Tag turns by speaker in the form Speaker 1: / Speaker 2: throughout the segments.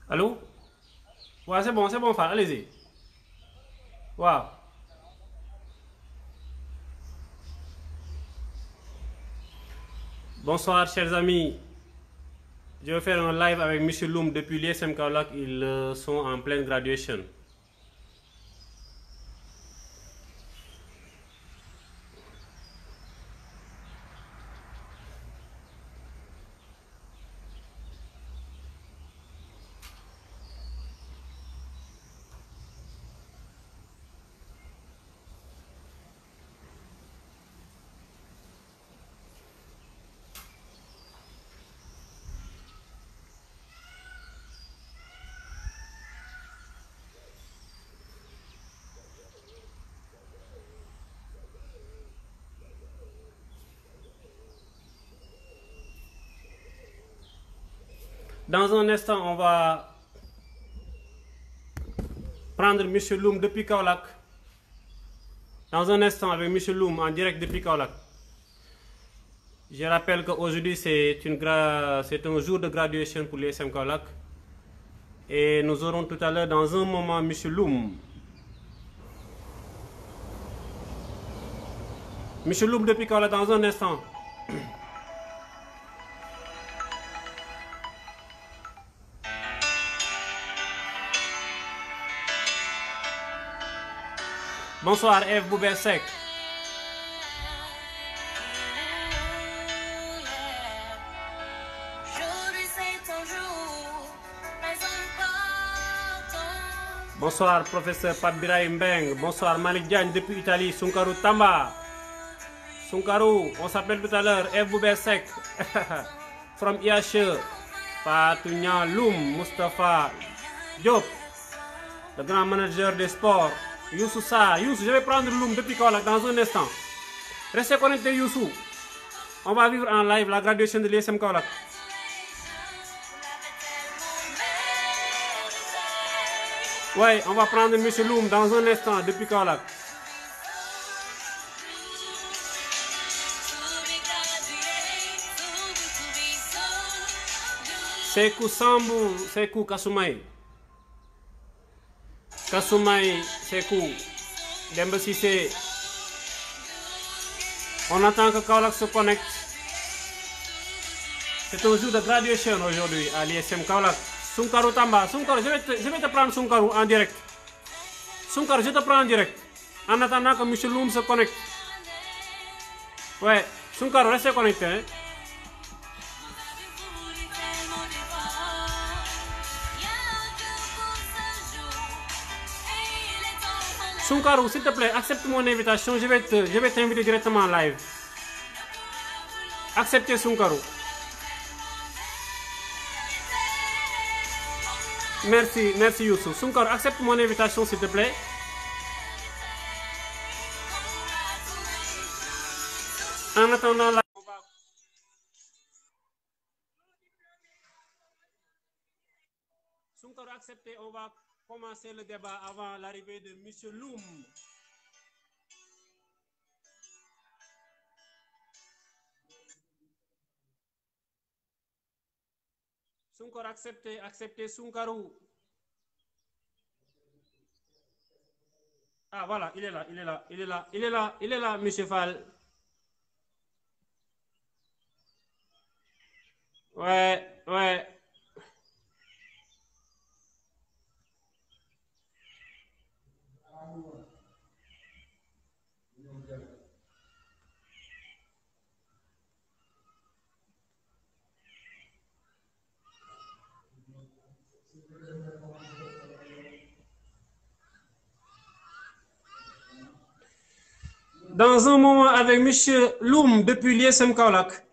Speaker 1: Allô? Ouais, c'est bon, Fall, allez-y. Waouh. Bonsoir, chers amis. Je vais faire un live avec Monsieur Loum depuis l'ISM Kaolack. Ils sont en pleine graduation. Dans un instant, on va prendre Monsieur Loum depuis Kaolack. Dans un instant, avec Monsieur Loum en direct depuis Kaolack. Je rappelle qu'aujourd'hui, c'est un jour de graduation pour l'ISM Kaolack. Et nous aurons tout à l'heure, dans un moment, Monsieur Loum. Monsieur Loum depuis Kaolack, dans un instant. Bonsoir, Eve Boubersek. Bonsoir, professeur Pat Birahim Beng. Bonsoir, Malik Diagne depuis Italie. Sunkaru Tamba. Sunkaru, on s'appelle tout à l'heure. Eve Boubersek. From IHE. Patounia Loum. Mustafa Diop. Le grand manager des sports. Youssou Sa. Youssou, je vais prendre Loum depuis Kaolack dans un instant. Restez connectés, Youssou. On va vivre en live la graduation de l'ISM Kaolack. Ouais, on va prendre M. Loum dans un instant depuis Kaolack. Sekou Sambou, Sekou Kasumai. Kasumai, Sekou. Demba Cissé. On attend que Kaolack se connecte. C'est un jour de graduation aujourd'hui à l'ISM Kaolack. Sunkaru Tamba, Sunkaru, je vais te prendre Sunkaru en direct. Sunkaru, je te prends en direct. En attendant que M. Loum se connecte. Ouais, Sunkaru, restez connecté. Hein? Sunkaru, s'il te plaît, accepte mon invitation. Je vais t'inviter directement en live. Acceptez Sunkaru. Merci Youssou. Sunkaru, accepte mon invitation s'il te plaît. En attendant la... Sunkaru, acceptez, on va commencer le débat avant l'arrivée de M. Loum. Sunkaru, acceptez Sunkaru. Ah voilà, il est là, M. Fall. Ouais. Dans un moment avec M. Loum depuis l'ISM Kaolack.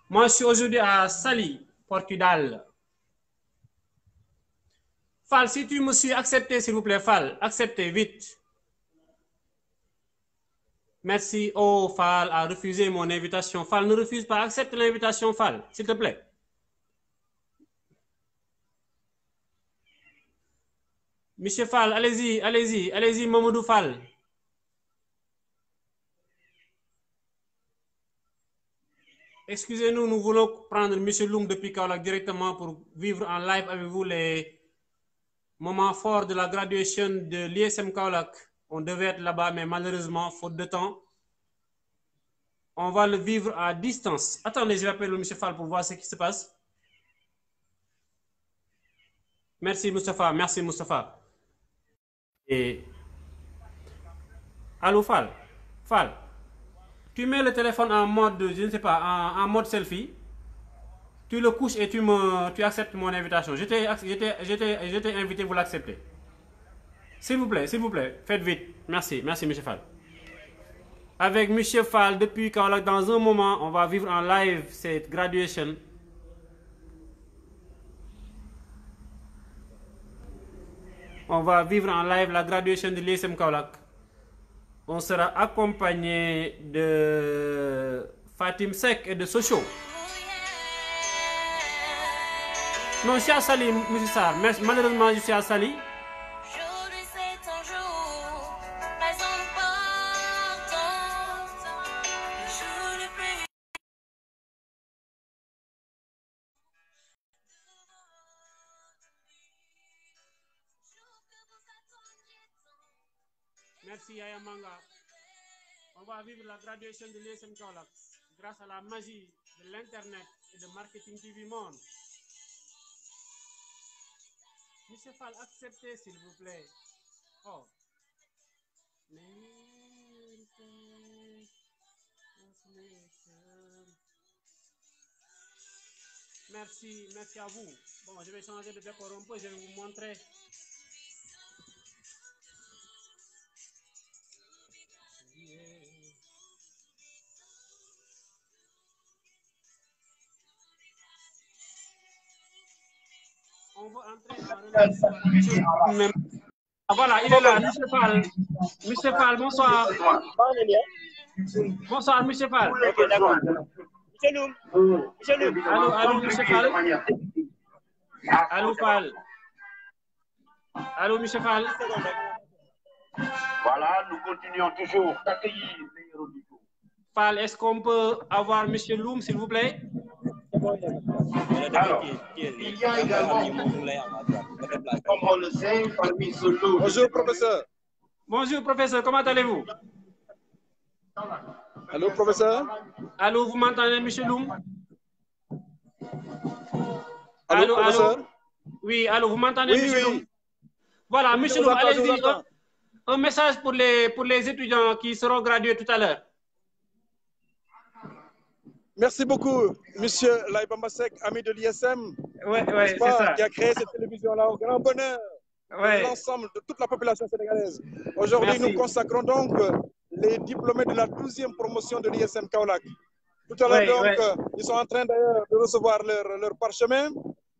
Speaker 1: Moi, je suis aujourd'hui à Sali, Portugal. Fall, si tu me suis, acceptez s'il vous plaît, Fall. Acceptez, vite. Merci. Oh, Fall a refusé mon invitation. Fall, ne refuse pas. Accepte l'invitation, Fall, s'il te plaît. Monsieur Fall, allez-y, Mamadou Fall. Excusez-nous, nous voulons prendre M. Loum depuis Kaolack directement pour vivre en live avec vous les moments forts de la graduation de l'ISM Kaolack. On devait être là-bas, mais malheureusement, faute de temps, on va le vivre à distance. Attendez, je vais appeler M. Fall pour voir ce qui se passe. Merci, Moustapha. Merci, Moustapha. Et... Allô, Fall. Fall. Tu mets le téléphone en mode, je ne sais pas, en mode selfie. Tu le couches et tu acceptes mon invitation. Je t'ai invité, vous l'acceptez. S'il vous plaît, faites vite. Merci, M. Fall. Avec M. Fall, depuis Kaolack, dans un moment, on va vivre en live cette graduation. On va vivre en live la graduation de l'ISM Kaolack. On sera accompagné de Fatim Sek et de Sochaux. Non, je suis à Sali, M. Sarr. Malheureusement, je suis à Sali. Merci Yaya Manga. On va vivre la graduation de l'ISM Kaolack grâce à la magie de l'Internet et de Marketing TV Monde. Monsieur Fall, acceptez s'il vous plaît. Oh. Merci à vous. Bon, je vais changer de décor un peu, je vais vous montrer. On va entrer en relation. Voilà, il est là, M. Fall. M. Fall, bonsoir. Bonsoir, M. Fall.
Speaker 2: Ok, d'accord. Monsieur Loum.
Speaker 1: Allô, M. Fall. Allô, Fall. Allô, M. Fall.
Speaker 2: Voilà, nous continuons toujours d'accueillir les héros du jour.
Speaker 1: Fall, est-ce qu'on peut avoir M. Loum, s'il vous plaît?
Speaker 2: Alors, il y a également, comme on le sait, parmi ce lot.
Speaker 3: Bonjour, professeur.
Speaker 1: Bonjour, professeur, comment allez-vous?
Speaker 3: Allô, professeur.
Speaker 1: Allô, vous m'entendez, M. Loum?
Speaker 3: Allô, professeur.
Speaker 1: Oui, allô, vous m'entendez,
Speaker 3: oui,
Speaker 1: M. Loum? Voilà, M. Loum, allez-y, un message pour les étudiants qui seront gradués tout à l'heure.
Speaker 3: Merci beaucoup, monsieur Laïbamba Sek, ami de l'ISM,
Speaker 1: c'est ça.
Speaker 3: qui a créé cette télévision-là au grand bonheur de l'ensemble de toute la population sénégalaise. Aujourd'hui, nous consacrons donc les diplômés de la 12e promotion de l'ISM Kaolack. Tout à l'heure, donc, ils sont en train d'ailleurs de recevoir leur parchemin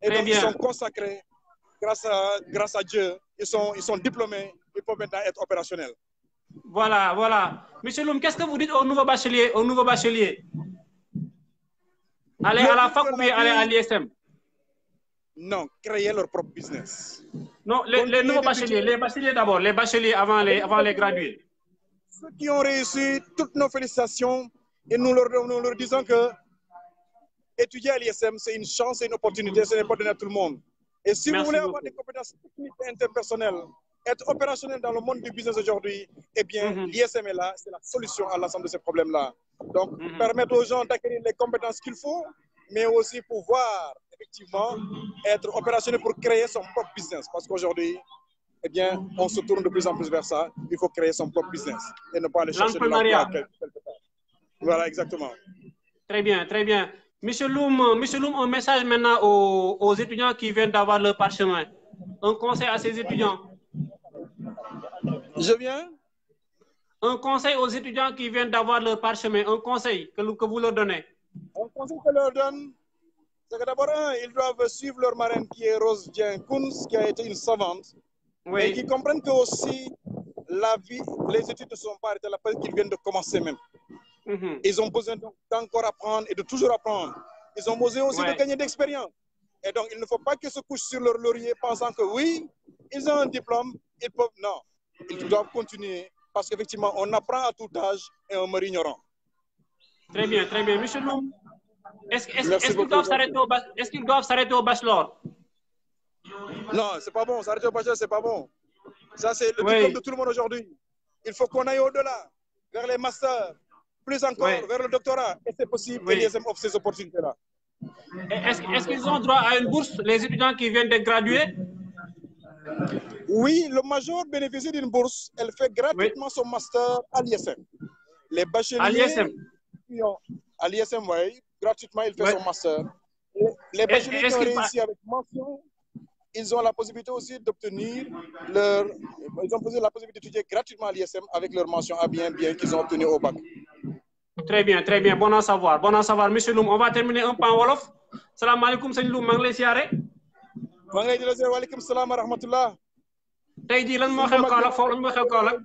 Speaker 3: et donc ils sont consacrés grâce à Dieu. Ils sont diplômés, ils peuvent maintenant être opérationnels.
Speaker 1: Voilà. Monsieur Loum, qu'est-ce que vous dites aux nouveaux bacheliers? Aller à la fac ou bien aller à l'ISM?
Speaker 3: Non, créer leur propre business.
Speaker 1: Non, les nouveaux bacheliers, les bacheliers d'abord, les bacheliers avant les gradués.
Speaker 3: Ceux qui ont réussi, toutes nos félicitations, et nous leur disons que étudier à l'ISM, c'est une chance et une opportunité, ce n'est pas donné à tout le monde. Et si vous voulez avoir des compétences techniques et interpersonnelles, être opérationnel dans le monde du business aujourd'hui, eh bien, l'ISM est là, c'est la solution à l'ensemble de ces problèmes-là. Donc, permettre aux gens d'acquérir les compétences qu'il faut, mais aussi pouvoir, effectivement, être opérationnel pour créer son propre business. Parce qu'aujourd'hui, eh bien, on se tourne de plus en plus vers ça. Il faut créer son propre business et ne pas aller chercher de l'emploi quelque part. Voilà, exactement.
Speaker 1: Très bien. Monsieur Loum, un message maintenant aux étudiants qui viennent d'avoir leur parchemin. Un conseil à ces étudiants.
Speaker 3: Je viens.
Speaker 1: Un conseil aux étudiants qui viennent d'avoir leur parchemin. Un conseil que vous leur donnez.
Speaker 3: Un conseil que je leur donne, c'est que d'abord, ils doivent suivre leur marraine qui est Rose Dien Kounz, qui a été une savante. Et qui comprennent que aussi la vie, les études ne sont pas arrêtées là parce qu'ils viennent de commencer même. Ils ont besoin d'encore apprendre et de toujours apprendre. Ils ont besoin aussi de gagner d'expérience. Et donc, il ne faut pas qu'ils se couchent sur leur laurier pensant que oui, ils ont un diplôme, ils peuvent... Non, ils doivent continuer parce qu'effectivement, on apprend à tout âge et on meurt ignorant.
Speaker 1: Très bien. Monsieur Loum, Est-ce qu'ils doivent s'arrêter au bachelor?
Speaker 3: Non, c'est pas bon. S'arrêter au bachelor, c'est pas bon. Ça, c'est le diplôme de tout le monde aujourd'hui. Il faut qu'on aille au-delà, vers les masters, plus encore, vers le doctorat. Et c'est possible que l'ISM offre ces opportunités-là.
Speaker 1: Est-ce qu'ils ont droit à une bourse, les étudiants qui viennent de graduer?
Speaker 3: Oui, le major bénéficie d'une bourse. Elle fait gratuitement son master à l'ISM. Les bacheliers... À l'ISM, oui. Gratuitement, il fait son master. Les bacheliers qui ont réussi avec mention, ils ont la possibilité aussi d'obtenir leur... Ils ont la possibilité d'étudier gratuitement à l'ISM avec leur mention à bien qu'ils ont obtenu au bac.
Speaker 1: Très bien, très bien. Bon à savoir. Bon à savoir. Monsieur Loum, on va terminer un peu en wolof. Salam alaikum, sëñ Loum, maa ngi lay siyaare.
Speaker 3: maa ngi lay di la siyaare. Waaleykum salaam wa rahmatullah.
Speaker 1: Tey jii lan moo xew Kaolack foofu lan moo xew Kaolack.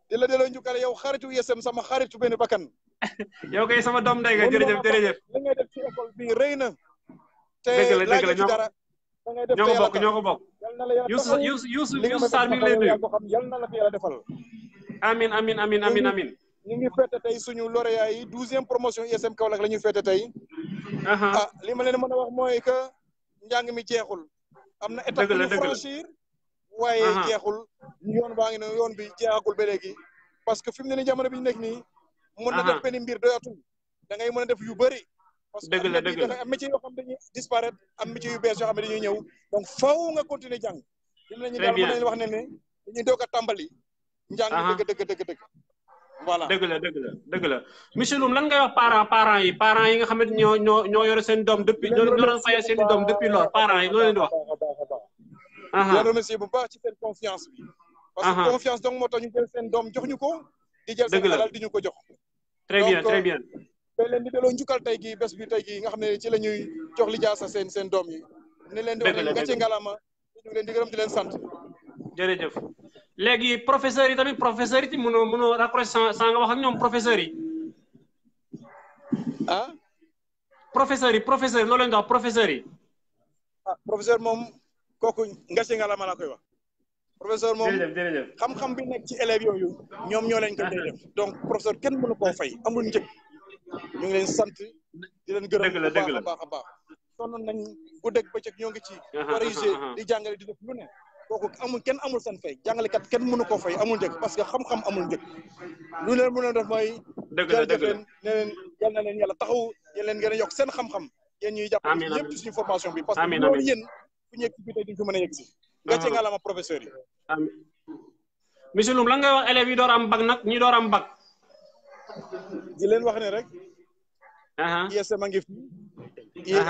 Speaker 3: di la delloo njukkal yow xaritu ISM sama xaritu benn bakkan.
Speaker 1: yow kay sama doom ndey nga jërëjëf jërëjëf.
Speaker 3: li ngay def ci école bi rëy na.
Speaker 1: dëgg la dëgg la ñoo ko bokk. Youssou Sarr mi ngi lay nuyu.
Speaker 3: yal na la ko yàlla defal.
Speaker 1: Amin amin amin amin amin.
Speaker 3: ñu ngi fête tey suñu lauréat yi 12e promotion ISM Kaolack la ñuy fête tey. li ma leen mën a wax mooy que njàng mi jeexul. am na étape ñu franchir. waaye jeexul yoon baa ngi ne yoon bi jeexagul ba léegi. parce que fi mu ne nii jamono bi ñu nekk nii. mën na def benn mbir doyatul. da ngay mën a def yu bëri. parce que am métier yoo xam dañuy disparaître am métier yu bees yoo xam ne dañuy ñëw donc faaw nga continuer jàng.
Speaker 1: très bien
Speaker 3: daal mën nañu wax ne dañuy doog a tàmbali. njàng dëgg. voilà
Speaker 1: dëgg la monsieur Loum lan ngay wax parents yi nga xam ne ñoo yore seen doom depuis ñoo doon fayal seen doom depuis lors parents yi loolu leen di wax.
Speaker 3: la remercier bu baax ci seen confiance bi. parce que confiance donc moo tax ñu jël seen doom jox ñu ko. di jël seen alal di ñu ko jox.
Speaker 1: très bien très bien.
Speaker 3: tey leen di delloo njukkal tey gi bés bi tey gi nga xam ne ci la ñuy jox li jaasa seen doom yi. ne leen di wax ne gàcce ngalaama ñu leen di gërëm di leen sant.
Speaker 1: jërëjëf léegi professeurs yi tamit mënoo raccrocher sans nga wax ak ñoom professeurs yi. professeurs yi loolu leen di wax professeurs yi.
Speaker 3: professeur moom kooku gàcce ngalaama laa koy wax. professeur moom
Speaker 1: jërëjëf
Speaker 3: xam-xam bi nekk ci élèves yooyu ñoom ñoo leen ko def donc professeur kenn mënu koo fay amul njëg ñu ngi leen sant di leen gërëm bu baax a baax sonn nañ guddeeg bëccëg ñoo ngi ci corriger di jàngale di def lu ne kooku kenn amul seen fay jàngalekat kenn mënu koo fay amul njëg parce que xam-xam amul njëg lu leen mën a def mooy jërëjëf leen ne leen yal na leen yàlla taxaw yéen leen gën a yokk seen xam-xam yéen ñuy jàpp ñëpp ci suñu formation bi parce que loolu yéen fu ñu yegg si bi tey duñ ko mën a yegg si gàcce nga la ma professeur yi.
Speaker 1: monsieur Loum lan ngay wax élèves yi door am bac nag ñi door am bac.
Speaker 3: di leen wax ne rek. ISM a ngi fi.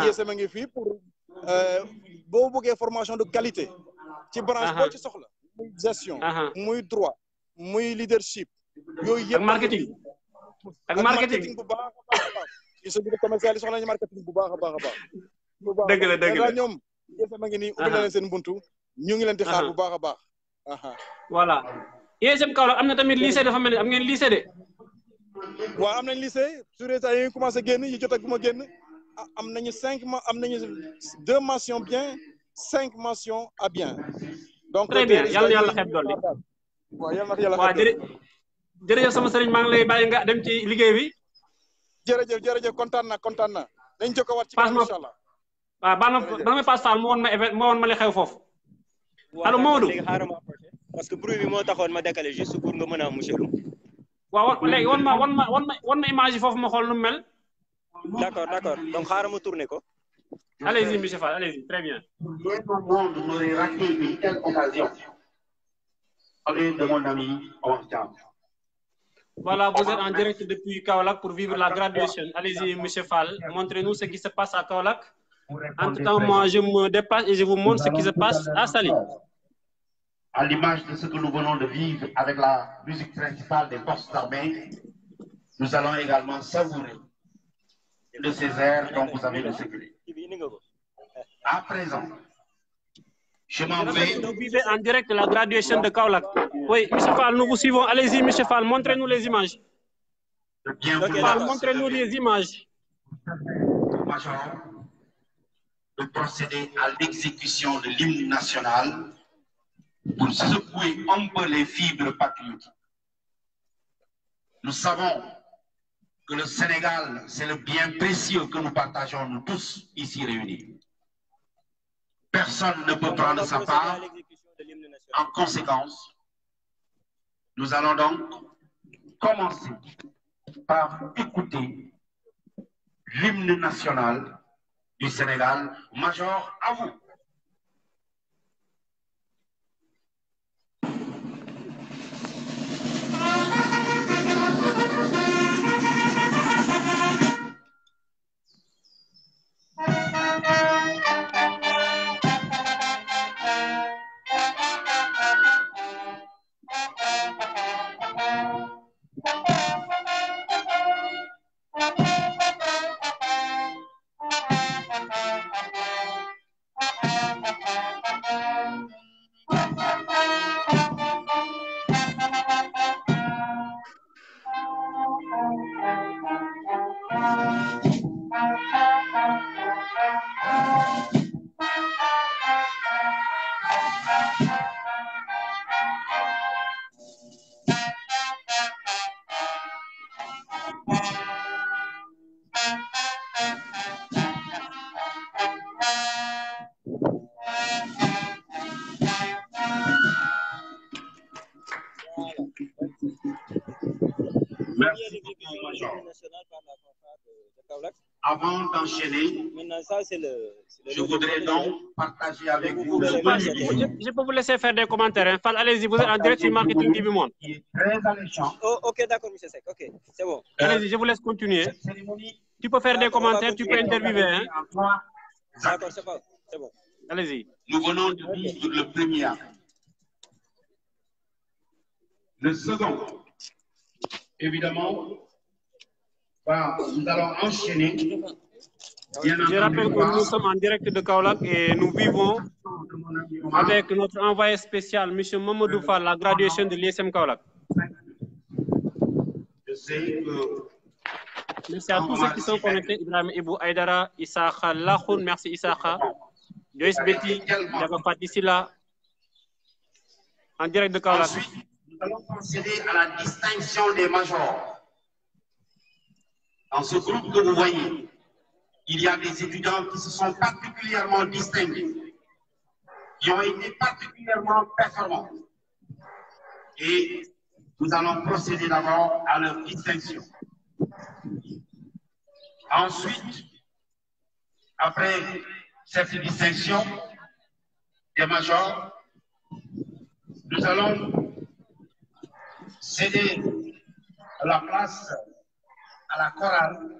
Speaker 3: ISM a ngi fi pour boo bëggee formation de qualité. ci branche boo ci soxla. muy gestion. muy droit muy leadership. yooyu yëpp
Speaker 1: ak marketing
Speaker 3: bu baax a baax. ISM bi commercial yi soxla nañu marketing bu baax a baax a baax.
Speaker 1: dëgg la
Speaker 3: ñoom ISM a ngi nii ubbi na leen seen buntu. ñu ngi leen di xaar bu baax a baax.
Speaker 1: voilà ISM Kaolack am na tamit lycée dafa mel ni am ngeen lycée de.
Speaker 3: waaw am nañ lycée sur les yi ngi commencé génn yi jot ak bu ma génn am nañu 2 mentions bien 5 mentions à bien. donc
Speaker 1: très bien yàlla na yàlla xeeb dolli.
Speaker 3: waaw yàlla na yàlla xeeb dolli.
Speaker 1: jërëjëf sama sëriñ maa ngi lay bàyyi nga dem ci liggéey bi.
Speaker 3: jërëjëf kontaan na dañ jokko waat ci kanam incha allah.
Speaker 1: waaw ba nga passe Fall mu woon ma li xew foofu. allo Maodo
Speaker 4: parce que bruit bi moo taxoon ma décalé juste pour nga mën a am monsieur Loum.
Speaker 1: waaw léegi wan ma image yi foofu ma xool nu mu mel.
Speaker 4: d'accord donc xaaral ma tourné ko.
Speaker 1: allez-y monsieur Fall allez-y très bien.
Speaker 2: Notre monde n'aurait raté une telle occasion. Parlez de mon ami Omar Thiam.
Speaker 1: Voilà, vous êtes en direct depuis Kaolack pour vivre la graduation. Allez-y monsieur Fall, montrez-nous ce qui se passe à Kaolack. Entre-temps, moi, je me déplace et je vous montre ce qui se passe à Saly.
Speaker 2: À l'image de ce que nous venons de vivre avec la musique principale des forces armées, nous allons également savourer de ces airs dont vous avez le secret. À présent, je m'en vais.
Speaker 1: Vous vivez en direct la graduation de Kaolack. Oui, monsieur Fall, nous vous suivons. Allez-y, monsieur Fall, montrez-nous les images. Fall, montrez-nous les images.
Speaker 2: De procéder à l'exécution de l'hymne national pour secouer un peu les fibres patriotiques. Nous savons que le Sénégal, c'est le bien précieux que nous partageons nous tous ici réunis. Personne ne peut prendre sa part. En conséquence, nous allons donc commencer par écouter l'hymne national du Sénégal. Major, à vous. Avant d'enchaîner, je voudrais donc partager avec vous.
Speaker 1: Je peux vous laisser faire des commentaires. Hein. Allez-y, vous êtes en direct sur Marketing TV Monde.
Speaker 2: Très alléchant.
Speaker 4: Oh, ok, d'accord, M. Sek. Ok, c'est bon.
Speaker 1: Allez-y, je vous laisse continuer. Tu peux faire des commentaires, tu peux interviewer. Hein.
Speaker 4: D'accord, c'est bon.
Speaker 1: Allez-y.
Speaker 2: Nous venons de vivre le premier acte. Le second, évidemment, nous allons enchaîner.
Speaker 1: Je rappelle que nous sommes en direct de Kaolack et nous vivons avec notre envoyé spécial, M. Mamadou Fall, la graduation de l'ISM Kaolack.
Speaker 2: Je sais que...
Speaker 1: Merci à tous ceux qui sont connectés. Ibrahim Ibou Aïdara, Issakha Lahoun, merci Issakha. Joyce Betty, Diaga Fatisila, en direct de Kaolack.
Speaker 2: Ensuite, nous allons procéder à la distinction des majors. Dans ce groupe que vous voyez, il y a des étudiants qui se sont particulièrement distingués, qui ont été particulièrement performants. Et nous allons procéder d'abord à leur distinction. Ensuite, après cette distinction des majors, nous allons céder la place à la chorale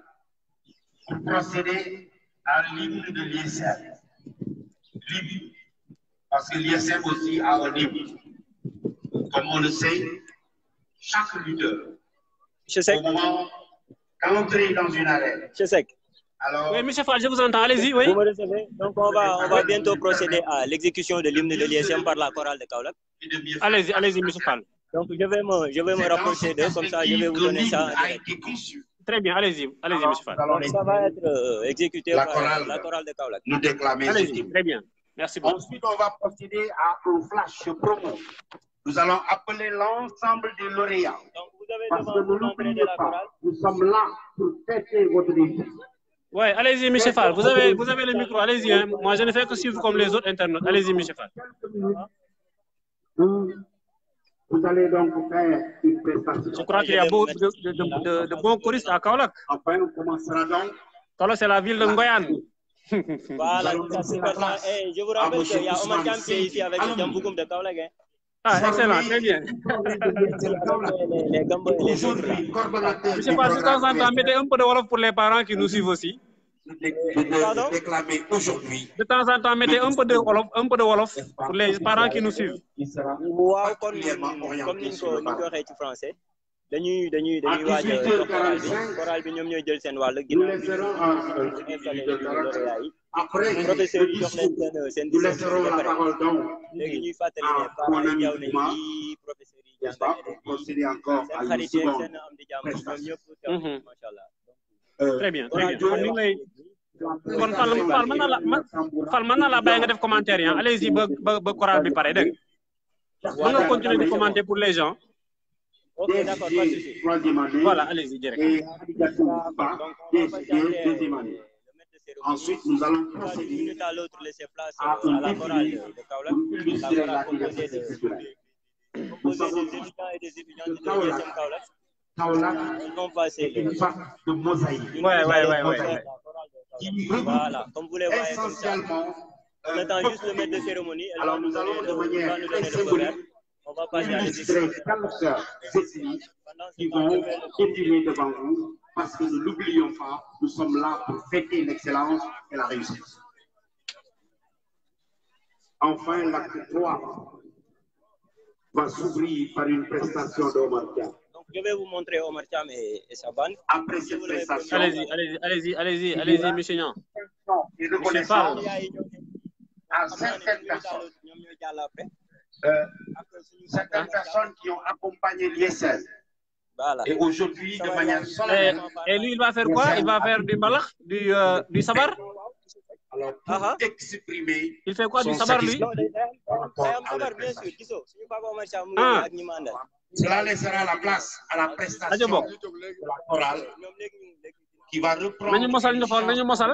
Speaker 2: pour procéder à l'hymne de l'ISM. L'hymne, parce que l'ISM aussi a un hymne. Comme on le sait, chaque lutteur, au moment d'entrer dans une arène. Alors,
Speaker 1: oui, M. Fall, je vous entends, allez-y, oui.
Speaker 4: Vous me recevez. Donc, on va bientôt procéder à l'exécution de l'hymne de l'ISM par la chorale de Kaolack.
Speaker 1: Allez-y, allez-y, M. Fall.
Speaker 4: Donc, je vais me rapprocher d'eux, comme ça, je vais vous donner ça.
Speaker 1: Très bien, allez-y, allez-y, M. Fall.
Speaker 4: Donc, ça va être exécuté par la chorale de Kaolack.
Speaker 2: Nous déclamer
Speaker 1: allez-y, très bien, merci beaucoup.
Speaker 2: Ensuite, on va procéder à un flash promo. Nous allons appeler l'ensemble des lauréats.
Speaker 4: Donc, vous avez
Speaker 2: Parce que
Speaker 4: devant vous
Speaker 2: nous
Speaker 4: l'entrée de
Speaker 2: n'oubliez
Speaker 4: la
Speaker 2: pas,
Speaker 4: chorale.
Speaker 2: nous sommes là pour fêter votre réussite.
Speaker 1: Oui, allez-y, M. Fall, vous avez le micro, allez-y. Hein. Moi, je ne fais que suivre comme les autres internautes. Allez-y, M. Fall.
Speaker 2: Vous allez donc faire une prestation.
Speaker 1: Je crois qu'il y a beaucoup de bons choristes à Kaolack.
Speaker 2: Enfin, on commencera donc.
Speaker 1: Kaolack, c'est la ville de Ngoyane.
Speaker 4: Voilà, ça c'est ça. Et je vous rappelle qu'il y a Omar Thiam qui est ici avec le Djamboukoum de Kaolack. Hein.
Speaker 1: Ah, excellent, très bien.
Speaker 4: Les Gambo et les autres.
Speaker 1: Je sais pas si de temps en temps, mettez un peu de Wolof pour les parents qui nous suivent aussi.
Speaker 2: De déclamer aujourd'hui.
Speaker 1: De temps en temps, mettez un peu de Wolof pour les parents qui nous suivent.
Speaker 4: Waaw kon comme niñ ko waxee ci français dañuy waaj chorale bi ñoom ñooy jël seen wàll ginnaaw bi installé lauréat yi professeur yi jox leen seen dissertation ba pare léegi ñuy fàttali ne parents yi ñëw nañ ci professeur yi jàngale seen xarit yi seen am di jàmm ñoom ñëpp teew macha allah.
Speaker 1: Très bien, très bien. Kon Fall mën na la bàyyi nga def commentaire yi allez-y ba chorale bi pare dégg nga. Mën nga continuer de commenter pour les gens.
Speaker 4: Ok, d'accord, pas de souci.
Speaker 2: troisième année.
Speaker 1: Voilà, allez-y, direct.
Speaker 2: Et application pas
Speaker 4: Donc, on va passer
Speaker 2: deuxième année.
Speaker 4: le maître de cérémonie.
Speaker 2: Ensuite, nous allons
Speaker 4: D'une
Speaker 2: procéder
Speaker 4: minute à l'autre, laisser place
Speaker 2: à
Speaker 4: à
Speaker 2: un
Speaker 4: la chorale
Speaker 2: défilé
Speaker 4: de Kaolack.
Speaker 2: pour illustrer
Speaker 4: La
Speaker 2: la
Speaker 4: chorale composée
Speaker 2: diversité culturelle. Nous
Speaker 4: des
Speaker 2: savons
Speaker 4: étudiants et des étudiantes
Speaker 2: que
Speaker 4: de l'ISM Kaolack.
Speaker 2: Kaolack
Speaker 4: Elles vont passer
Speaker 2: est une sorte de mosaïque.
Speaker 1: Ouais.
Speaker 2: Qui
Speaker 4: Voilà, comme vous les voyez comme ça.
Speaker 2: essentiellement
Speaker 4: On attend juste le maître de cérémonie. Elle
Speaker 2: alors
Speaker 4: va
Speaker 2: nous allons de manière
Speaker 4: va nous
Speaker 2: très
Speaker 4: donner le feu vert.
Speaker 2: symbolique
Speaker 4: On va passer à
Speaker 2: illustrer
Speaker 4: l'exécution.
Speaker 2: 4 ethnies
Speaker 4: Pendant ce
Speaker 2: qui
Speaker 4: temps,
Speaker 2: vont
Speaker 4: je vais le-
Speaker 2: défiler devant vous parce que ne l'oublions pas, nous sommes là pour fêter l'excellence et la réussite. Enfin, l'acte 3 va s'ouvrir par une prestation d'Omar Thiam.
Speaker 4: Donc, je vais vous montrer Omar Thiam et sa bande.
Speaker 2: Après cette prestation,
Speaker 1: Allez-y, monsieur Niang.
Speaker 2: et reconnaissance
Speaker 1: Fall.
Speaker 2: à certaines personnes qui ont accompagné l'ISL.
Speaker 4: Voilà.
Speaker 2: Et aujourd'hui, de manière solennelle,
Speaker 1: Et lui, il va faire quoi? Il va faire du mbalax, du sabar?
Speaker 2: alors pour exprimer
Speaker 1: Il fait quoi du
Speaker 2: son
Speaker 1: sabar, lui?
Speaker 2: satisfaction par rapport à la
Speaker 4: bien sûr.
Speaker 2: prestation.
Speaker 4: Gisoo, suñu papa Omar Thiam mu
Speaker 1: Ah.
Speaker 4: ngi ak ñi ma àndal.
Speaker 2: Cela laissera la place à la prestation
Speaker 1: Aja bokk.
Speaker 2: de la chorale
Speaker 4: Ñoom léegi
Speaker 2: qui va reprendre
Speaker 1: Nañu mosal ñu xool, nañu mosal.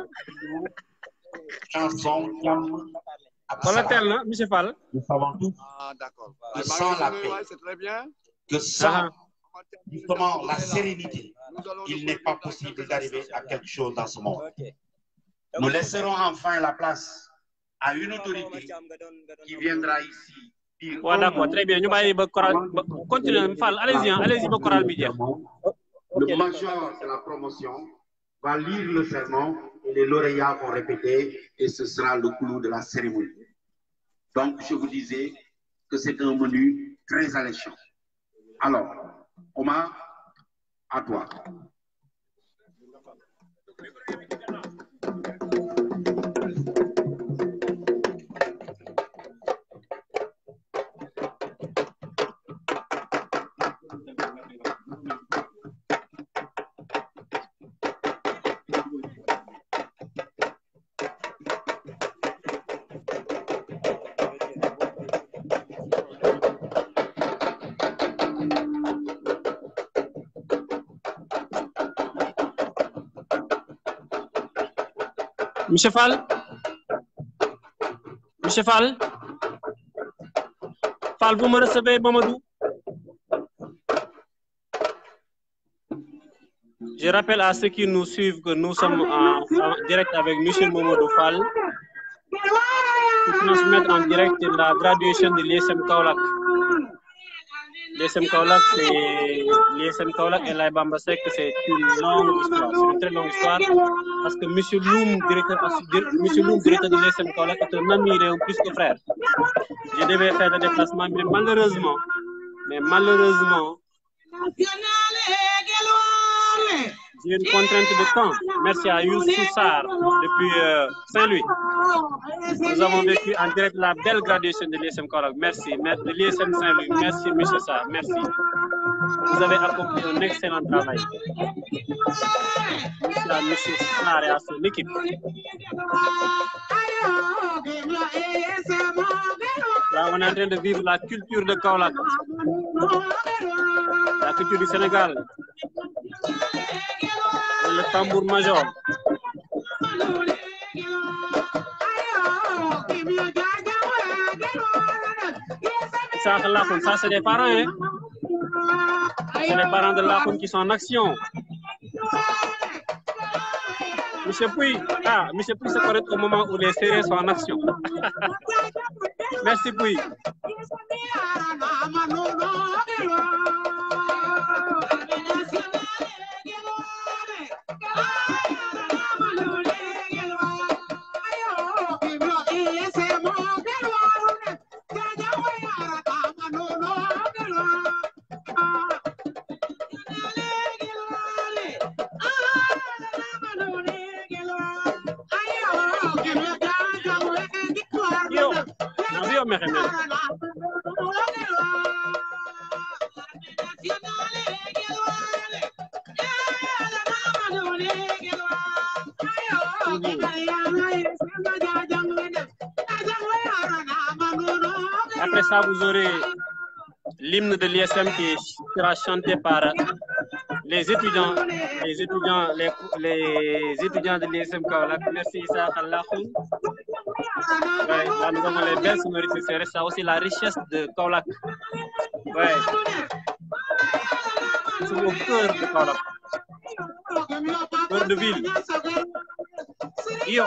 Speaker 2: chanson Thiam
Speaker 1: Wala
Speaker 2: Absala.
Speaker 1: teel na, monsieur Fall.
Speaker 2: Nous savons tous
Speaker 3: Ah, d'accord.
Speaker 2: que sans la paix,
Speaker 3: C'est très bien.
Speaker 2: que sans
Speaker 1: Ah.
Speaker 2: justement la sérénité, il n'est pas possible d'arriver à quelque chose dans ce monde.
Speaker 4: Ok.
Speaker 2: Nous laisserons enfin la place à une autorité qui viendra ici dire
Speaker 1: Ouais, d'accord, très bien. Ñu bàyyi ba choral ba continuer Fall, allez-y ba choral bi jeex.
Speaker 2: Le major de la promotion va lire le serment et les lauréats vont répéter et ce sera le clou de la cérémonie. Donc, je vous disais que c'est un menu très alléchant. Alors, Omar, à toi.
Speaker 1: Monsieur Fall. Monsieur Fall. Fall, vous me recevez, Mamadou? Je rappelle à ceux qui nous suivent que nous sommes en direct avec Monsieur Mamadou Fall, qui transmet en direct la graduation de l'ISM Kaolack. L'ISM Kaolack, c'est l'ISM Kaolack et la Bamba Seck, c'est une longue histoire, c'est une très longue histoire, parce que Monsieur Loum, directeur de l'ISM Kaolack, est un ami et un plus que frère. Je devais faire le déplacement, mais malheureusement, j'ai une contrainte de temps. Merci à Youssou Sarr depuis Saint-Louis. Nous avons vécu en direct la belle graduation de l'ISM Kaolack. Merci, de l'ISM Saint-Louis. Merci, M. Sarr. Merci. Vous avez accompli un excellent travail. Merci à M. Sarr et à son équipe. Là, on est en train de vivre la culture de Kaolack, la culture du Sénégal. Le tambour major. Ça c'est des parents, hein? C'est les parents de Lakoun qui sont en action. Monsieur Pouy, se connaît au moment où les Sérères sont en action. Merci Pouy. Après ça, vous aurez l'hymne de l'ISM qui est sera chanté par les étudiants de l'ISM Kaolack. Merci Issa Allahou. Ouais, là nous avons les belles sonorités, c'est ça aussi la richesse de Kaolack. Ouais. C'est au cœur de Kaolack. Cœur de ville. Yo.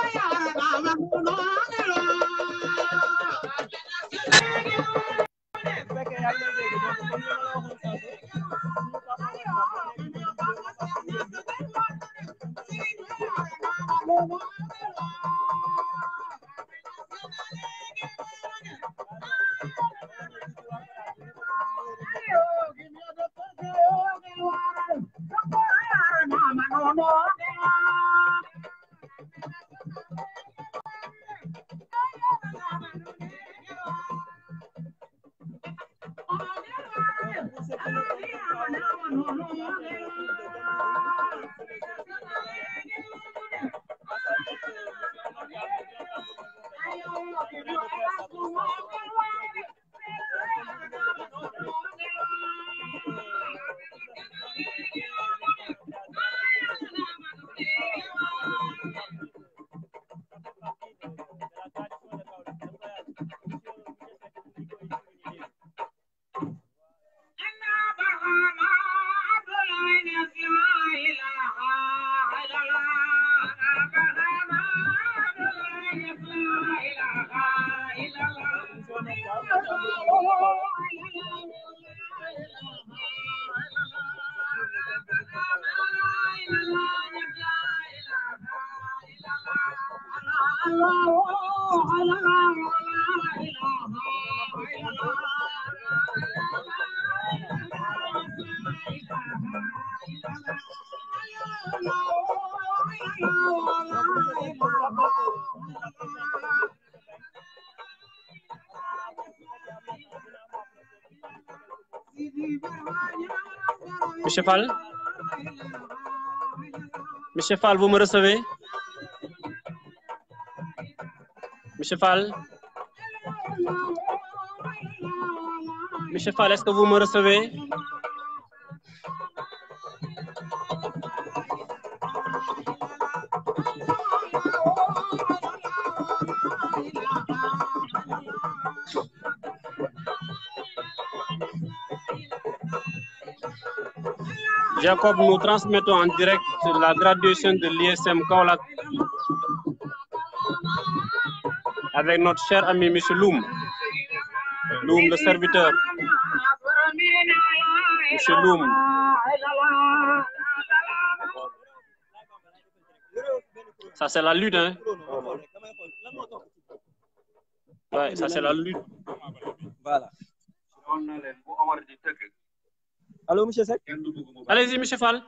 Speaker 1: Monsieur Fall, vous me recevez? Monsieur Fall? Monsieur Fall, est-ce que vous me recevez? Jacob, nous transmettons en direct la graduation de l'ISM Kaolack avec notre cher ami M. Loum. Loum, le serviteur. M. Loum. Ça, c'est la lutte, hein? Ouais, ça, c'est la lutte.
Speaker 4: Voilà. Allô, M. Seck?
Speaker 1: Allez-y, M. Fall.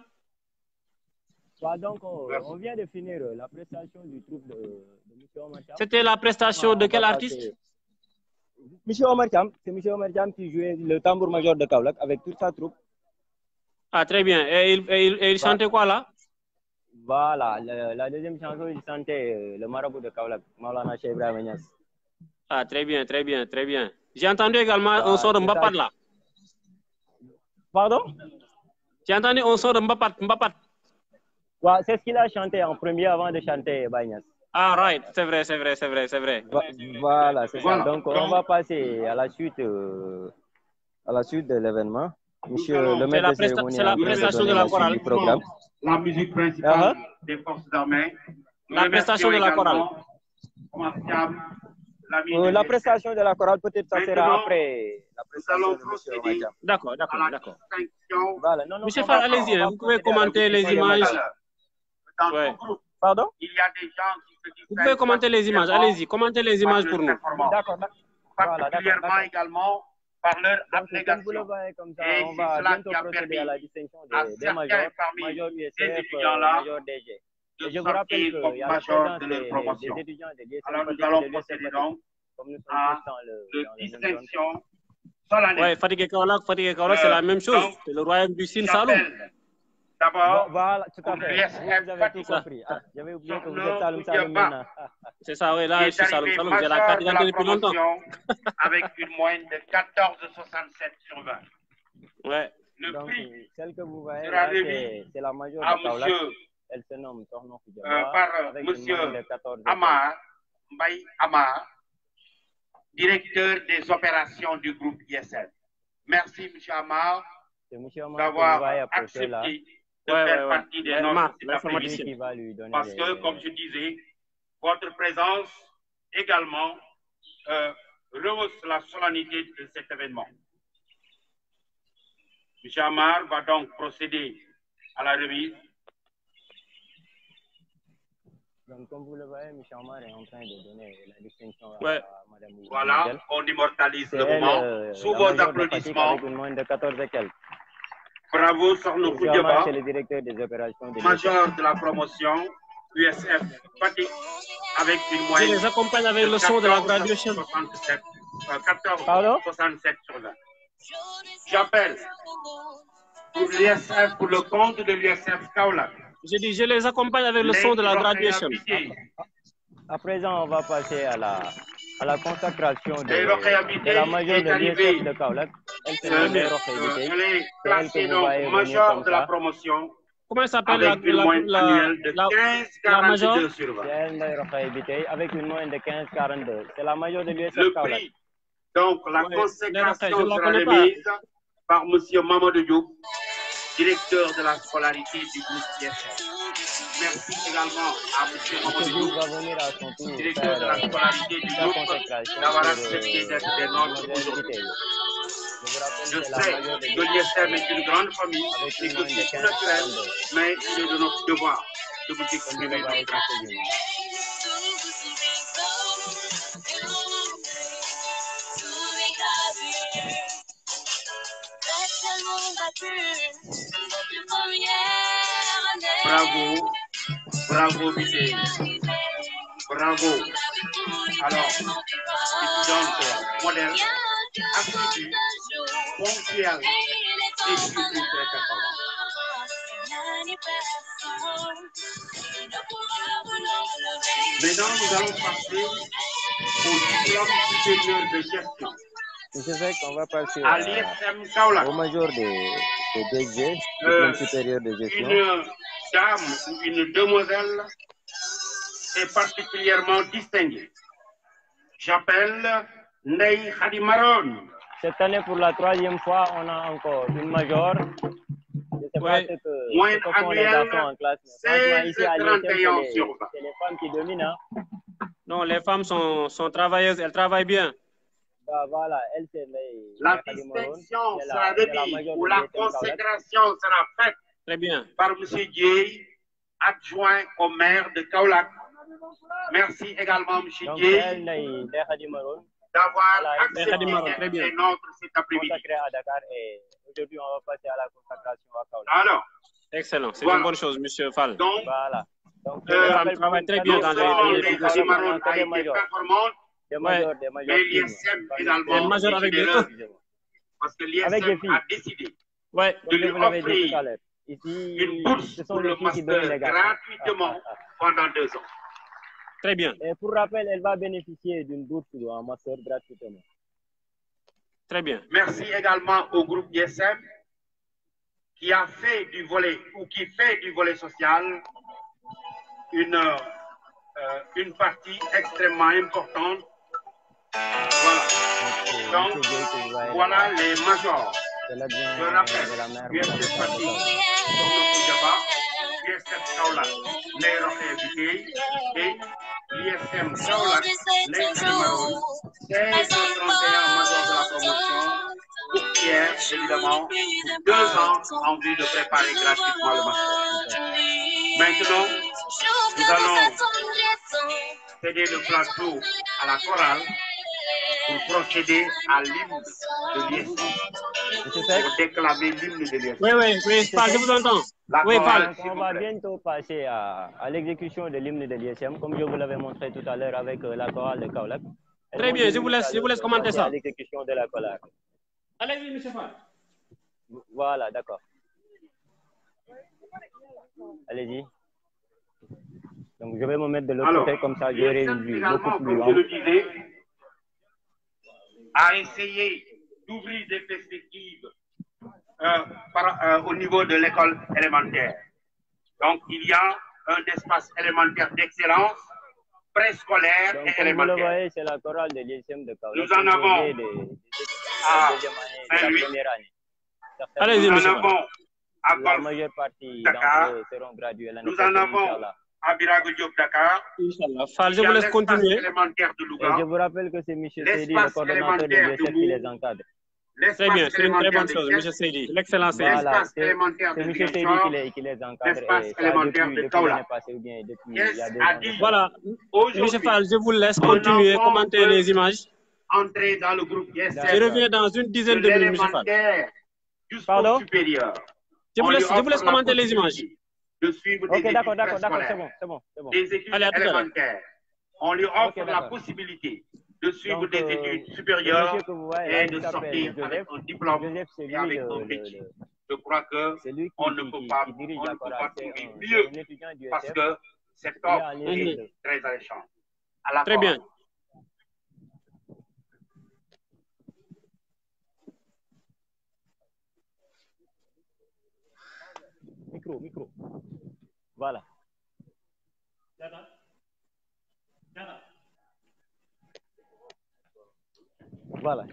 Speaker 4: Donc, on vient de finir la prestation du troupe de M. Omar Thiam.
Speaker 1: C'était la prestation de quel artiste?
Speaker 4: M. Omar Thiam, c'est M. Omar Thiam qui jouait le tambour-major de Kaolack avec toute sa troupe.
Speaker 1: Ah, très bien. Et il chantait quoi là?
Speaker 4: Voilà, la deuxième chanson, il chantait le marabout de Kaolack, Maulana Cheikh Ibrahima Niass.
Speaker 1: Ah, très bien, très bien, très bien. J'ai entendu également un son de Mbapat là.
Speaker 4: Pardon?
Speaker 1: J'ai entendu un son de Mbapat.
Speaker 4: Ouais, c'est ce qu'il a chanté en premier avant de chanter Bagnas.
Speaker 1: Ah, right, c'est vrai.
Speaker 4: Voilà, c'est ça. Donc, on va passer à la suite de l'événement. Monsieur le maître de cérémonie,
Speaker 1: c'est la prestation de la chorale.
Speaker 2: La musique principale des forces armées.
Speaker 1: La prestation de la chorale.
Speaker 4: La prestation de la chorale, peut-être ça sera après la prestation de M. Omar Thiam.
Speaker 1: D'accord.
Speaker 4: Voilà.
Speaker 1: Monsieur Fall, allez-y, vous pouvez commenter les images. Ouais.
Speaker 4: Pardon?
Speaker 2: Il y a des gens qui se disent.
Speaker 1: Vous pouvez commenter les images, allez-y, commentez les images pour nous.
Speaker 4: D'accord.
Speaker 2: Particulièrement également par leur abnégation.
Speaker 4: Comme vous le voyez comme ça, on va bientôt procéder à la distinction des majors, major USF, major DG. Et je vous rappelle qu'il y a la présence des étudiants de l'ISF.
Speaker 2: Alors nous allons procéder donc à la distinction solennelle.
Speaker 1: Oui, Fatigué Kaolack, c'est la même chose. C'est le royaume du Sine Saloum.
Speaker 2: D'abord,
Speaker 4: voilà, tout à fait. Vous avez tout compris. J'avais oublié que vous êtes Saloum maintenant.
Speaker 1: C'est ça, oui, là, je suis Saloum. J'ai la carte d'identité depuis longtemps.
Speaker 2: Avec une moyenne de 14,67 sur 20.
Speaker 1: Ouais.
Speaker 2: Le
Speaker 4: Donc,
Speaker 2: prix
Speaker 4: celle que vous voyez
Speaker 2: sera
Speaker 4: là,
Speaker 2: remis
Speaker 4: c'est la majeure
Speaker 2: à
Speaker 4: de Kaolack.
Speaker 2: monsieur,
Speaker 4: Elle se nomme Sokhna Khoudia
Speaker 2: par
Speaker 4: avec une moyenne de
Speaker 2: monsieur
Speaker 4: 14 étoiles.
Speaker 2: Amar, Mbaye Amar, directeur des opérations du groupe ISM. Merci, monsieur Amar,
Speaker 4: C'est monsieur Amar
Speaker 2: d'avoir
Speaker 4: là
Speaker 2: accepté de faire partie des nôtres cet après-midi.
Speaker 4: qui va lui donner
Speaker 2: Parce que, comme je disais, votre présence également rehausse la solennité de cet événement. M. Amar va donc procéder à la remise.
Speaker 4: Donc, comme vous le voyez, M. Amar est en train de donner la distinction à Mme Ouidou.
Speaker 2: Voilà, on immortalise le moment. Sous vos applaudissements.
Speaker 4: Avec une moyenne de 14 et quelques.
Speaker 2: Bravo, Sokhna Khoudia,
Speaker 4: c'est le directeur des opérations de
Speaker 2: major de la promotion USF Fatick, avec une moyenne.
Speaker 1: Je les accompagne avec le son de la graduation.
Speaker 2: 14,67 sur 20. J'appelle pour l'ISF, pour le compte de l'ISF Kaolack.
Speaker 1: Je dis, je les accompagne avec le son de la graduation.
Speaker 4: À présent, on va passer à la consacration de la majeure de
Speaker 2: l'ISF
Speaker 4: de Kaolack.
Speaker 2: Elle est classée donc majeure de la promotion.
Speaker 1: Comment elle s'appelle
Speaker 2: avec une moyenne annuelle de 15,42 sur 20.
Speaker 4: Avec une moyenne de 15,42. C'est la majeure de l'ISF
Speaker 2: Le
Speaker 4: Kaolack.
Speaker 2: prix, donc la consécration sera remise par M. Mamadou Diop, directeur de la scolarité du groupe ISF. Merci également à M. Mamadou Diop, directeur de la scolarité du groupe, d'avoir accepté d'être des nôtres aujourd'hui. Je sais que l'ISM est une grande famille et que c'est tout naturel, mais il est de notre devoir de vous exprimer notre gratitude. Bravo, bravo, Bité. Bravo. Alors, étudiante modèle, assidue, ponctuelle et surtout très performante. Maintenant, nous allons passer au diplôme supérieur de gestion.
Speaker 4: C'est vrai qu'on va passer
Speaker 2: à l'ISM Kaolack,
Speaker 4: au major des DG, diplôme supérieur de gestion.
Speaker 2: Une dame ou une demoiselle est particulièrement distinguée. J'appelle Ndeye Khady Maron.
Speaker 4: Cette année, pour la 3e fois, on a encore une major.
Speaker 2: Moyenne annuelle, 16,31 sur 20.
Speaker 4: C'est les femmes qui dominent. Hein?
Speaker 1: Non, les femmes sont travailleuses, elles travaillent bien.
Speaker 4: Bah, voilà,
Speaker 2: la distinction sera remise ou la consécration sera faite.
Speaker 1: Très bien.
Speaker 2: Par M. Dieye, adjoint au maire de Kaolack. Merci également, M. Dieye, d'avoir accepté d'être nôtre cet après-midi.
Speaker 4: Aujourd'hui, on va passer à la consacration à Kaolack.
Speaker 2: Alors,
Speaker 1: excellent, c'est une bonne chose, M. Fall.
Speaker 2: Donc,
Speaker 4: voilà. Donc,
Speaker 1: les femmes travaillent très bien dans les
Speaker 2: Khady Maron a été performante. Mais l'ISM également,
Speaker 1: avec des
Speaker 2: parce que l'ISM a décidé de lui offrir une bourse pour le master gratuitement pendant 2 ans.
Speaker 1: Très bien.
Speaker 4: Et pour rappel, elle va bénéficier d'une bourse en master gratuitement.
Speaker 1: Très bien.
Speaker 2: Merci également au groupe ISM qui a fait du volet ou qui fait du volet social une partie extrêmement importante. Voilà. Donc, voilà les majors. Je rappelle, USF Fatick, Sokhna Khoudia, USF Kaolack, Ndeye Rokhaya Bitèye et l'ISM Kaolack, Ndeye Khady Maron, 16,31 majors de la promotion, pour Pierre, évidemment, pour 2 ans en vue de préparer gratuitement le master. Maintenant, nous allons céder le plateau à la chorale pour procéder à l'hymne de l'ISM. Pour déclamer l'hymne de l'ISM.
Speaker 1: Oui, je vous entends. Oui, Fall.
Speaker 4: On va bientôt passer à l'exécution de l'hymne de l'ISM, comme je vous l'avais montré tout à l'heure avec la chorale de Kaolack.
Speaker 1: Très bien, je vous laisse commenter ça.
Speaker 4: L'exécution de la chorale.
Speaker 1: Allez-y, M. Fall.
Speaker 4: Voilà, d'accord. Allez-y. Donc, je vais me mettre de l'autre côté, comme ça, j'aurai une vue beaucoup plus
Speaker 2: longue. Comme je le disais, a essayé d'ouvrir des perspectives au niveau de l'école élémentaire. Donc, il y a un espace élémentaire d'excellence, préscolaire et élémentaire.
Speaker 4: Comme vous le voyez, c'est la chorale de l'ISM de Kaolack.
Speaker 2: Nous en avons à Saint-Louis.
Speaker 1: Allez-y,
Speaker 2: nous en
Speaker 1: monsieur.
Speaker 2: avons à
Speaker 4: La majeure partie
Speaker 2: Dakar.
Speaker 4: d'entre eux seront gradués l'année
Speaker 2: Nous
Speaker 4: prochaine,
Speaker 2: en avons
Speaker 4: Inch'Allah.
Speaker 2: à Birago Diop, Dakar.
Speaker 1: Inch'Allah. Fall, je
Speaker 2: Il y
Speaker 1: vous
Speaker 2: a
Speaker 1: laisse
Speaker 2: l'espace
Speaker 1: continuer.
Speaker 2: élémentaire de
Speaker 4: Et
Speaker 2: Louga,
Speaker 4: je vous rappelle que c'est M. Seydi,
Speaker 2: l'espace
Speaker 4: le coordonnateur de
Speaker 2: élémentaire de
Speaker 4: l'USF, qui les
Speaker 2: Mou,
Speaker 4: encadre.
Speaker 1: Très bien,
Speaker 2: l'espace
Speaker 1: c'est une très
Speaker 2: élémentaire
Speaker 1: bonne
Speaker 2: de
Speaker 1: chose,
Speaker 2: Thiès,
Speaker 1: monsieur Seydi. L'excellence Seydi.
Speaker 4: Voilà,
Speaker 2: l'espace
Speaker 4: c'est
Speaker 2: élémentaire de
Speaker 4: M. Seydi
Speaker 2: Ziguinchor,
Speaker 4: qui les encadre.
Speaker 2: l'espace
Speaker 4: Et ça,
Speaker 2: élémentaire
Speaker 4: depuis
Speaker 2: de
Speaker 4: l'année
Speaker 2: Kaolack.
Speaker 4: passée ou bien depuis
Speaker 2: Thiès
Speaker 4: il y a 2
Speaker 2: a
Speaker 4: ans.
Speaker 2: dit
Speaker 1: Voilà. Monsieur
Speaker 2: aujourd'hui,
Speaker 1: Fall, je vous laisse
Speaker 2: un
Speaker 1: continuer,
Speaker 2: enfant
Speaker 1: commenter
Speaker 2: peut
Speaker 1: les images.
Speaker 2: entrer dans le groupe
Speaker 1: Je
Speaker 2: ISF
Speaker 1: reviens dans une
Speaker 2: de
Speaker 1: dizaine de minutes, monsieur Fall.
Speaker 2: l'élémentaire jusqu'au
Speaker 4: Pardon?
Speaker 2: supérieur.
Speaker 1: Je
Speaker 2: On
Speaker 1: vous
Speaker 2: lui
Speaker 1: laisse
Speaker 2: offre la
Speaker 1: commenter les images.
Speaker 2: possibilité de suivre des
Speaker 4: Ok,
Speaker 2: études
Speaker 4: d'accord, c'est
Speaker 2: préscolaires,
Speaker 4: bon.
Speaker 2: des études
Speaker 1: Allez, à tout à l'heure.
Speaker 2: élémentaires. On lui offre la
Speaker 4: d'accord.
Speaker 2: possibilité de suivre
Speaker 4: Donc,
Speaker 2: des études
Speaker 4: le
Speaker 2: supérieures
Speaker 4: monsieur que vous voyez là,
Speaker 2: et
Speaker 4: il
Speaker 2: de sortir
Speaker 4: s'appelle
Speaker 2: avec
Speaker 4: Joseph.
Speaker 2: un diplôme
Speaker 4: Joseph, c'est
Speaker 2: et
Speaker 4: lui
Speaker 2: avec un métier. Je crois que
Speaker 4: c'est lui
Speaker 2: on ne peut pas,
Speaker 4: qui dirige
Speaker 2: on
Speaker 4: la
Speaker 2: ne peut
Speaker 4: chorale.
Speaker 2: pas
Speaker 4: C'est
Speaker 2: trouver
Speaker 4: un
Speaker 2: mieux
Speaker 4: étudiant du
Speaker 2: parce
Speaker 4: SF.
Speaker 2: que cette
Speaker 4: Il est en
Speaker 2: offre
Speaker 4: ligne
Speaker 2: est
Speaker 4: de-
Speaker 2: très alléchante. À la
Speaker 1: Très bien.
Speaker 2: parole.
Speaker 4: Micro. Voilà. Voilà.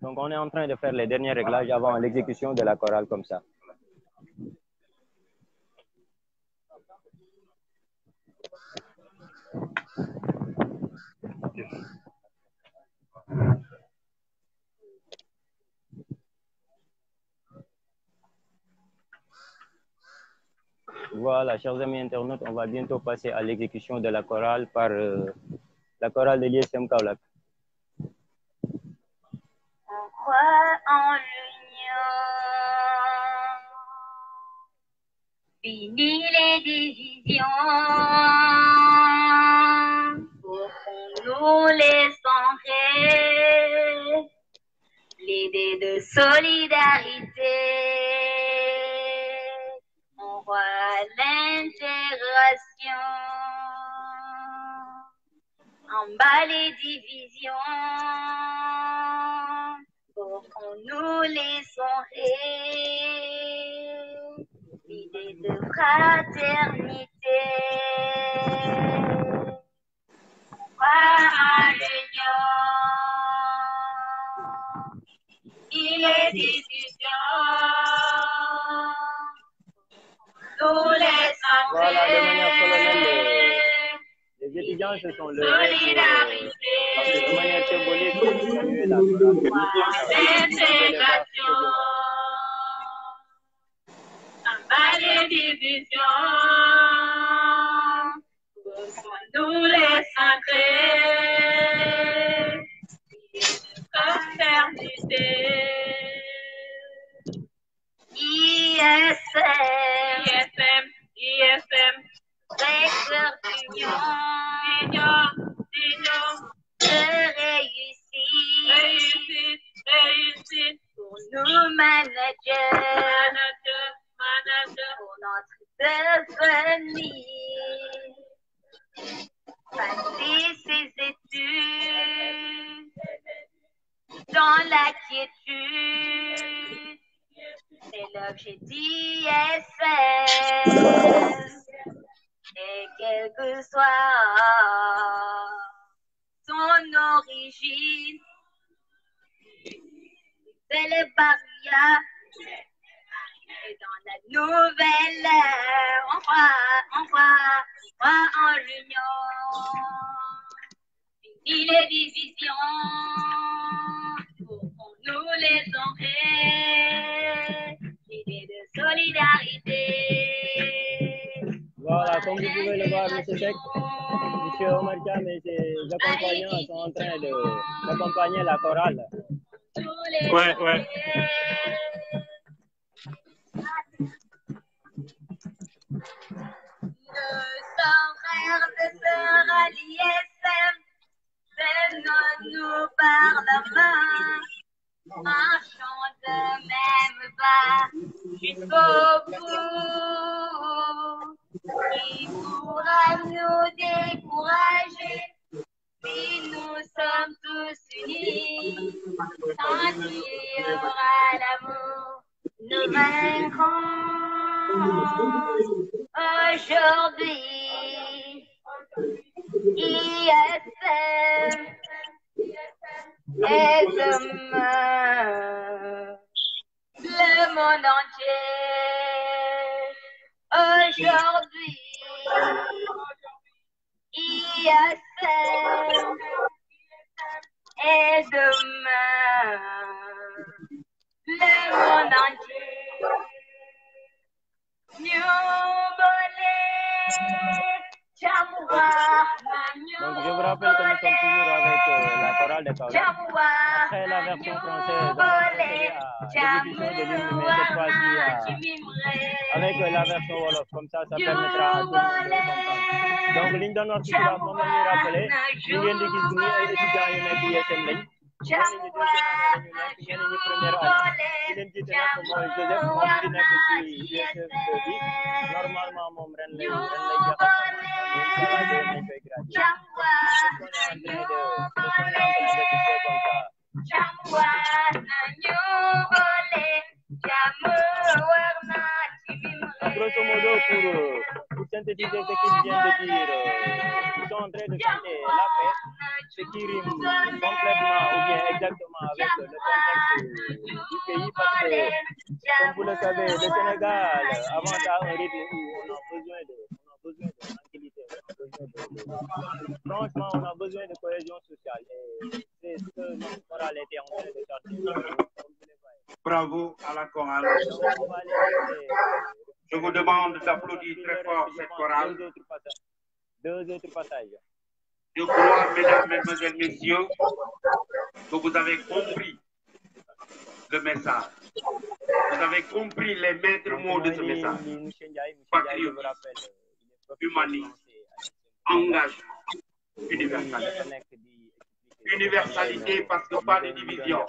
Speaker 4: Donc, on est en train de faire les derniers réglages avant l'exécution de la chorale comme ça. Voilà, chers amis internautes, on va bientôt passer à l'exécution de la chorale par la chorale de l'ISM Kaolack.
Speaker 5: On croit en l'union, fini les divisions, pour qu'on nous laisse en rêve l'idée de solidarité. On voit l'intégration, en bas les divisions, pour qu'on nous laisse en rêve l'idée de fraternité. On croit en l'union, il est discussions, nous laisse en
Speaker 4: Voilà, de manière solennelle,
Speaker 5: rêve
Speaker 4: les étudiants se sont levés de manière symbolique pour saluer la chorale.
Speaker 5: l'intégration, en bas les divisions, pour qu'on nous laisse entrer une fraternité. ISM, recteur d'union, de réussite, pour nous managers, pour notre devenir, passer ses études dans la quiétude. C'est l'objet d'ISM. Et quelle que soit son origine, c'est les barrières. Et dans la nouvelle ère, on croit en l'union. Fini les divisions, pour qu'on nous les enrée, l'idée de solidarité.
Speaker 4: Voilà, comme vous pouvez le voir, M. Sek, M. Omar Khan et ses accompagnants sont en train d'accompagner la chorale.
Speaker 1: Ouais.
Speaker 5: Nous sommes frères et sœurs à l'ISM, tenons-nous par la main, marchons de même pas jusqu'au bout. Qui pourra nous décourager Si nous sommes tous unis, tant qu'il y aura l'amour, nous vaincrons. Aujourd'hui, ISM et demain, le monde entier. Aujourd'hui, ISM et demain, le monde entier.
Speaker 4: Donc, je vous rappelle que nous sommes toujours avec la chorale de Kaolack. Après la version française, on va procéder à l'exécution de l'hymne, mais cette fois-ci avec la version Wolof. Comme ça permettra à tout le monde de comprendre. Donc, liñ doon wax ci tubaab moom la ñuy rappelé ñu ngeen di gis nii ay étudiants yu nekk ISM lañ. ñenn ñi deuxième année la ñu nekk ñenn ñi première année. ki leen jiite nag mooy Joseph moom mi ngi nekk ci ISF bi normalement moom ren lay jeexal formation bi incha allah déwén lañ koy Grosso modo, pour synthétiser ce qu'il vient de dire, ils sont en train de chanter la paix, ce qui rime complètement ou bien exactement avec le contexte du pays, parce que, comme vous le savez, le Sénégal avance à un rythme où on a besoin de tranquillité, franchement, on a besoin de cohésion sociale, et c'est ce que notre chorale était en train de chercher.
Speaker 2: Bravo à la chorale. Je vous demande d'applaudir très fort cette chorale.
Speaker 4: Deux autres passages.
Speaker 2: Je crois, mesdames, mesdemoiselles, messieurs, que vous avez compris le message. Vous avez compris les maîtres mots de ce message. Patriotisme, humanisme, engagement, universalité. Universalité parce que pas de division,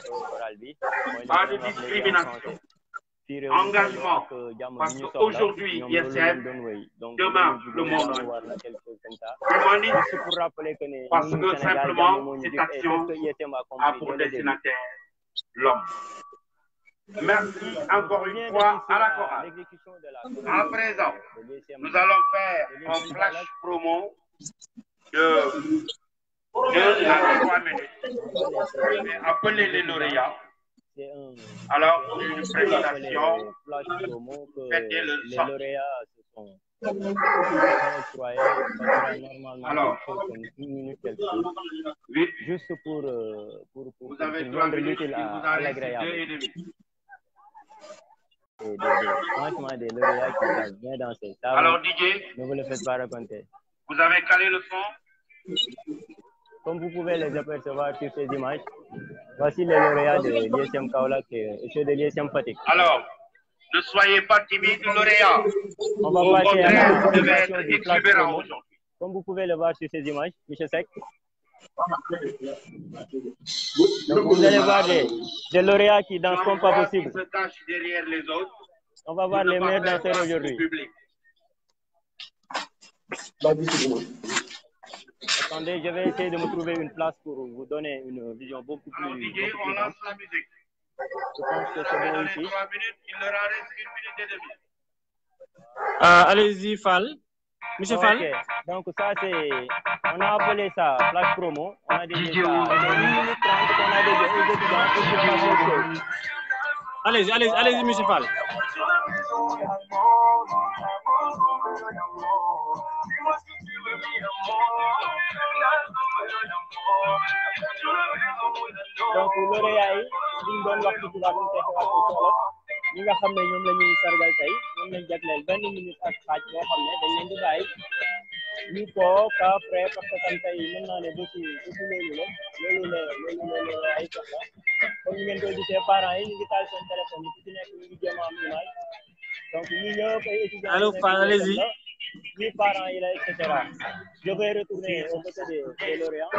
Speaker 2: pas de discrimination. Engagement parce qu'aujourd'hui, ISM, demain, le monde. Humanisme parce que simplement, cette action a pour destinataire l'homme. Merci encore une fois à la chorale. À présent, nous allons faire un flash promo de 2 à 3 minutes. Je vais appeler les lauréats. Alors, pour une présentation, mettez le son. Alors, oui.
Speaker 4: Juste pour
Speaker 2: vous avez 3 minutes, il vous en reste 2 et demi.
Speaker 4: Franchement, des lauréats qui savent bien danser.
Speaker 2: Alors, DJ,
Speaker 4: ne vous le faites pas raconter.
Speaker 2: Vous avez calé le son?
Speaker 4: Comme vous pouvez les apercevoir sur ces images, voici les lauréats de l'ISM Kaolack et ceux de l'ISM Fatick.
Speaker 2: Alors, ne soyez pas timides, lauréats.
Speaker 4: On va passer à la présentation du flash promo. Comme vous pouvez le voir sur ces images, M. Seck. Donc vous allez voir des lauréats qui dansent comme pas possible.
Speaker 2: Se cachent derrière les autres.
Speaker 4: On va voir les meilleurs danseurs aujourd'hui. Attendez, je vais essayer de me trouver une place pour vous donner une vision beaucoup plus.
Speaker 2: Alors, DJ, on lance la musique.
Speaker 4: Je pense que c'est bien ici.
Speaker 2: 3 minutes, il leur en reste 1 minute et demie.
Speaker 1: Allez-y, Fall. Monsieur Fall.
Speaker 4: Okay. Donc ça c'est, on a appelé ça flash promo. On a dédié ça 1 minute 30 qu'on a dédié aux étudiants pour qu'ils fassent autre chose.
Speaker 1: Allez-y, Monsieur Fall.
Speaker 4: Donc lauréats yi liñ doon wax ci tubaab ñu fekk wax ci wolof ñi nga xam ne ñoom la ñuy sargal tey ñoom lañ jagleel 1 minute ak xaaj boo xam ne dañ leen di bàyyi ñu ko ka après parce que tam tey mën naa ne bésu loolu la ay soxla comme ñu ngeen koy gisee parents yi ñu ngi taal seen téléphone yi ku ci nekk ñu ngi jéem a am image donc ñi ñëpp ay étudiants
Speaker 1: Allô, Fall, allez-y.
Speaker 4: ñi parents yi la et cetera. Je vais retourner au côté des lauréats.